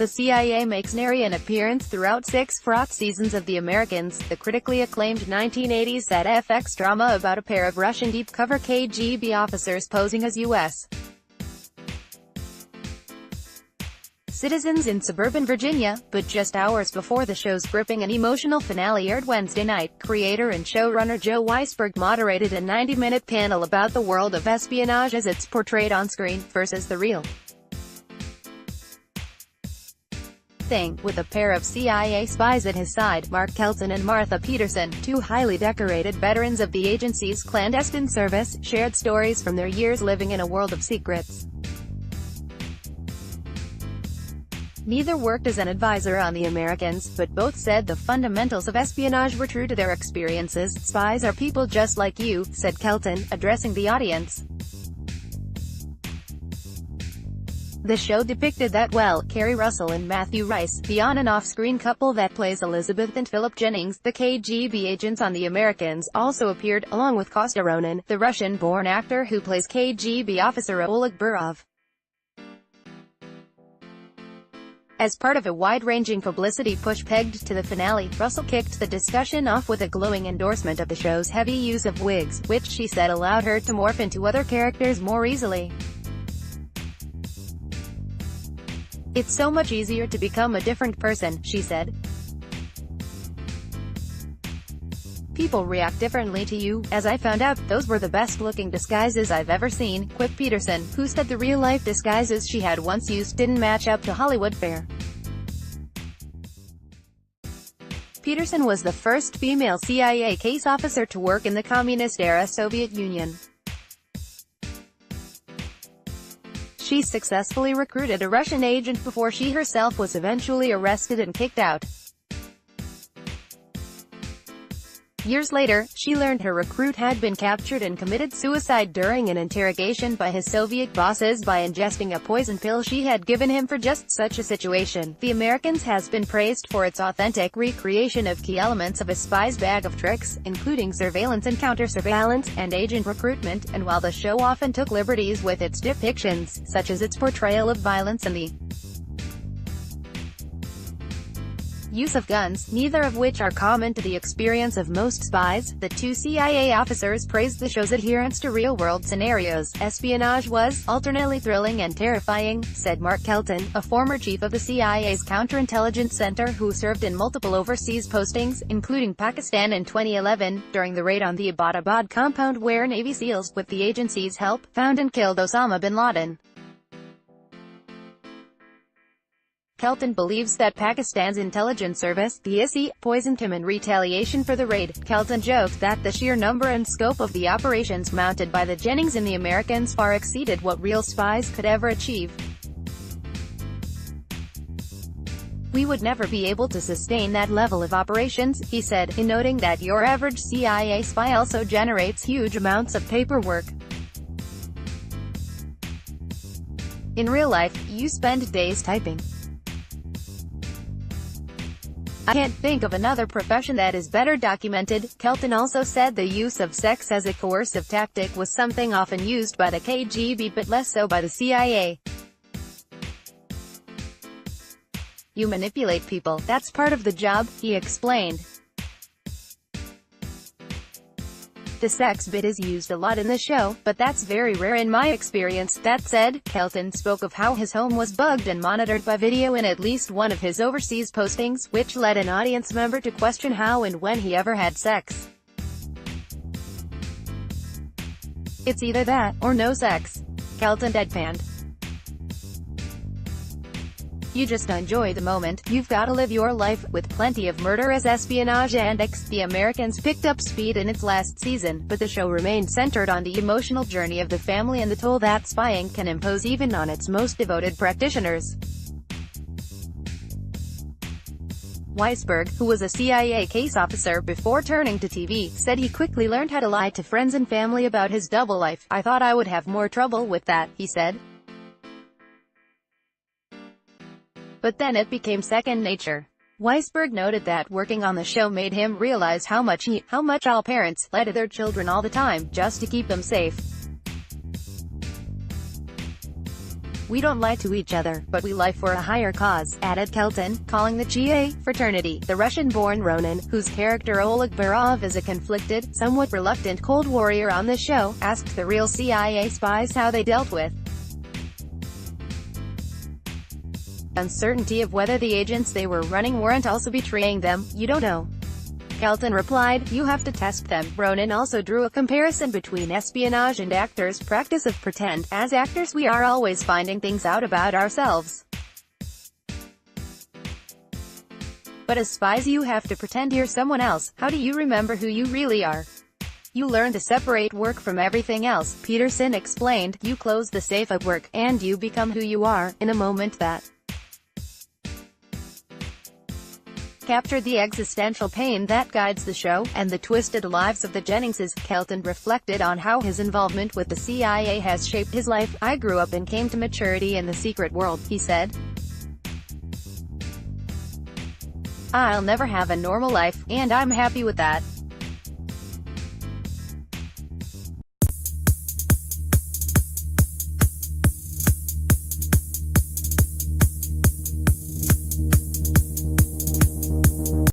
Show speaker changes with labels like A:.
A: The CIA makes nary an appearance throughout 6 fraught seasons of The Americans, the critically acclaimed 1980s FX drama about a pair of Russian deep-cover KGB officers posing as U.S. citizens in suburban Virginia. But just hours before the show's gripping and emotional finale aired Wednesday night, creator and showrunner Joe Weisberg moderated a 90-minute panel about the world of espionage as it's portrayed on screen, versus the real thing, with a pair of CIA spies at his side, Mark Kelt and Martha Peterson, two highly decorated veterans of the agency's clandestine service, shared stories from their years living in a world of secrets. Neither worked as an advisor on The Americans, but both said the fundamentals of espionage were true to their experiences. "Spies are people just like you," said Kelton, addressing the audience. The show depicted that well. Kerry Russell and Matthew Rice, the on- and off-screen couple that plays Elizabeth and Philip Jennings, the KGB agents on The Americans, also appeared, along with Kostya Ronan, the Russian-born actor who plays KGB officer Oleg Burov. As part of a wide-ranging publicity push pegged to the finale, Russell kicked the discussion off with a glowing endorsement of the show's heavy use of wigs, which she said allowed her to morph into other characters more easily. "It's so much easier to become a different person," she said. "People react differently to you. As I found out, those were the best-looking disguises I've ever seen," quipped Peterson, who said the real-life disguises she had once used didn't match up to Hollywood fare. Peterson was the first female CIA case officer to work in the communist-era Soviet Union. She successfully recruited a Russian agent before she herself was eventually arrested and kicked out. Years later, she learned her recruit had been captured and committed suicide during an interrogation by his Soviet bosses by ingesting a poison pill she had given him for just such a situation. The Americans has been praised for its authentic recreation of key elements of a spy's bag of tricks, including surveillance and counter-surveillance, and agent recruitment, and while the show often took liberties with its depictions, such as its portrayal of violence and the use of guns, neither of which are common to the experience of most spies, the two CIA officers praised the show's adherence to real-world scenarios. "Espionage was alternately thrilling and terrifying," said Mark Kelton, a former chief of the CIA's counterintelligence center who served in multiple overseas postings, including Pakistan in 2011, during the raid on the Abbottabad compound where Navy SEALs, with the agency's help, found and killed Osama bin Laden. Kelton believes that Pakistan's intelligence service, the ISI, poisoned him in retaliation for the raid. Kelton joked that the sheer number and scope of the operations mounted by the Jennings and the Americans far exceeded what real spies could ever achieve. "We would never be able to sustain that level of operations," he said, in noting that your average CIA spy also generates huge amounts of paperwork. "In real life, you spend days typing. I can't think of another profession that is better documented." Kelton also said the use of sex as a coercive tactic was something often used by the KGB but less so by the CIA. "You manipulate people, that's part of the job," he explained. "The sex bit is used a lot in the show, but that's very rare in my experience." That said, Kelton spoke of how his home was bugged and monitored by video in at least one of his overseas postings, which led an audience member to question how and when he ever had sex. "It's either that, or no sex," Kelton deadpanned. "You just enjoy the moment. You've gotta live your life, with plenty of murderous espionage antics." The Americans picked up speed in its last season, but the show remained centered on the emotional journey of the family and the toll that spying can impose even on its most devoted practitioners. Weisberg, who was a CIA case officer before turning to TV, said he quickly learned how to lie to friends and family about his double life. "I thought I would have more trouble with that," he said. "But then it became second nature." Weisberg noted that working on the show made him realize how much all parents lie to their children all the time, just to keep them safe. "We don't lie to each other, but we lie for a higher cause," added Kelton, calling the GA fraternity. The Russian-born Ronin, whose character Oleg Barov is a conflicted, somewhat reluctant Cold Warrior on the show, asked the real CIA spies how they dealt with uncertainty of whether the agents they were running weren't also betraying them. "You don't know," Kelton replied. "You have to test them." Ronin also drew a comparison between espionage and actors' practice of pretend. "As actors we are always finding things out about ourselves. But as spies you have to pretend you're someone else. How do you remember who you really are? You learn to separate work from everything else," Peterson explained. "You close the safe at work, and you become who you are, in a moment that captured the existential pain that guides the show, and the twisted lives of the Jenningses." Kelton reflected on how his involvement with the CIA has shaped his life. "I grew up and came to maturity in the secret world," he said. "I'll never have a normal life, and I'm happy with that.